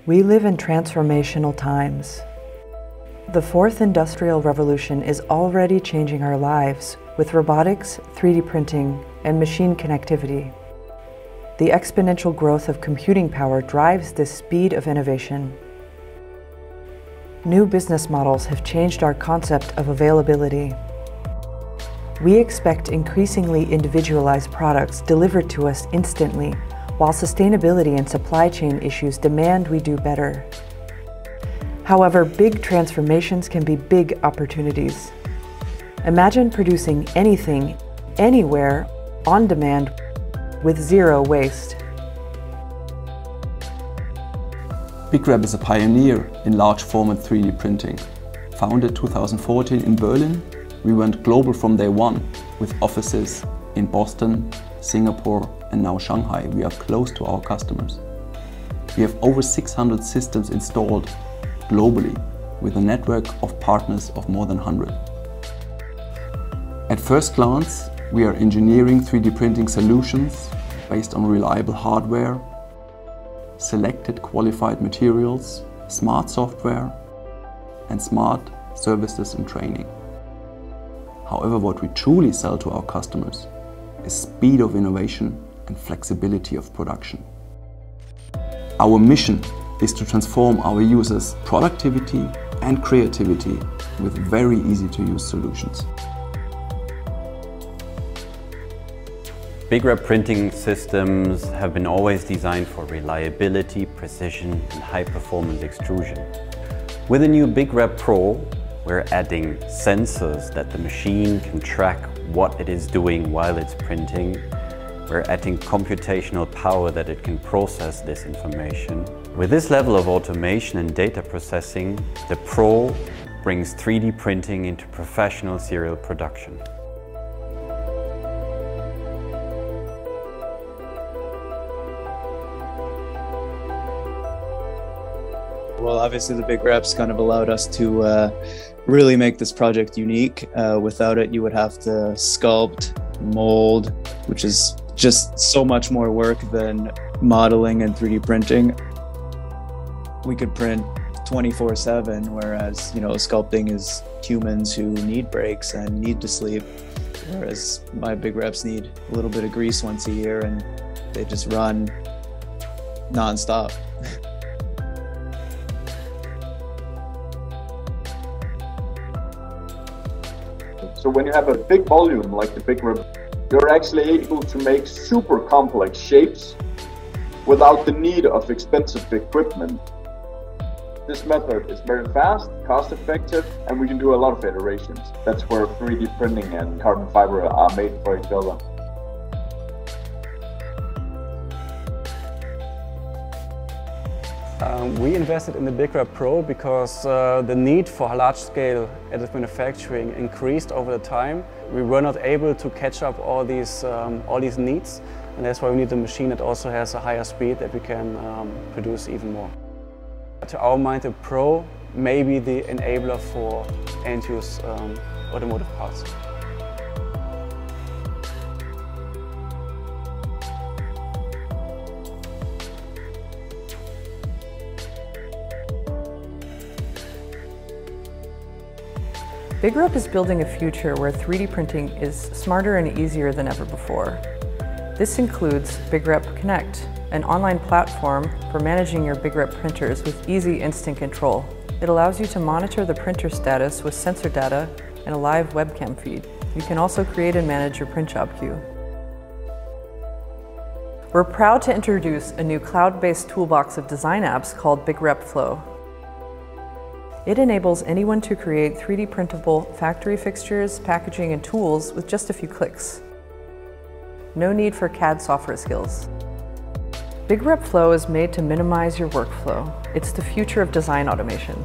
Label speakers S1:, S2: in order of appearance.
S1: We live in transformational times. The fourth industrial revolution is already changing our lives with robotics, 3D printing, and machine connectivity. The exponential growth of computing power drives this speed of innovation. New business models have changed our concept of availability. We expect increasingly individualized products delivered to us instantly, while sustainability and supply chain issues demand we do better. However, big transformations can be big opportunities. Imagine producing anything, anywhere, on demand, with zero waste.
S2: BigRep is a pioneer in large format 3D printing. Founded 2014 in Berlin, we went global from day one with offices in Boston, Singapore, and now Shanghai. We are close to our customers. We have over 600 systems installed globally with a network of partners of more than 100. At first glance, we are engineering 3D printing solutions based on reliable hardware, selected qualified materials, smart software, and smart services and training. However, what we truly sell to our customers is speed of innovation and flexibility of production. Our mission is to transform our users' productivity and creativity with very easy-to-use solutions.
S3: BigRep printing systems have been always designed for reliability, precision, and high-performance extrusion. With the new BigRep Pro, we're adding sensors that the machine can track what it is doing while it's printing. We're adding computational power that it can process this information. With this level of automation and data processing, the Pro brings 3D printing into professional serial production.
S4: Well, obviously the BigRep's kind of allowed us to really make this project unique. Without it, you would have to sculpt, mold, which is just so much more work than modeling and 3D printing. We could print 24/7, whereas, sculpting is humans who need breaks and need to sleep, whereas my BigReps need a little bit of grease once a year and they just run non-stop.
S5: So when you have a big volume like the BigRep, you're actually able to make super complex shapes without the need of expensive equipment. This method is very fast, cost effective, and we can do a lot of iterations. That's where 3D printing and carbon fiber are made for each other.
S6: We invested in the BigRep Pro because the need for large-scale additive manufacturing increased over the time. We were not able to catch up all these needs, and that's why we need a machine that also has a higher speed that we can produce even more. To our mind, the Pro may be the enabler for end-use automotive parts.
S1: BigRep is building a future where 3D printing is smarter and easier than ever before. This includes BigRep Connect, an online platform for managing your BigRep printers with easy instant control. It allows you to monitor the printer status with sensor data and a live webcam feed. You can also create and manage your print job queue. We're proud to introduce a new cloud-based toolbox of design apps called BigRep Flow. It enables anyone to create 3D printable factory fixtures, packaging, and tools with just a few clicks. No need for CAD software skills. BigRep Flow is made to minimize your workflow. It's the future of design automation.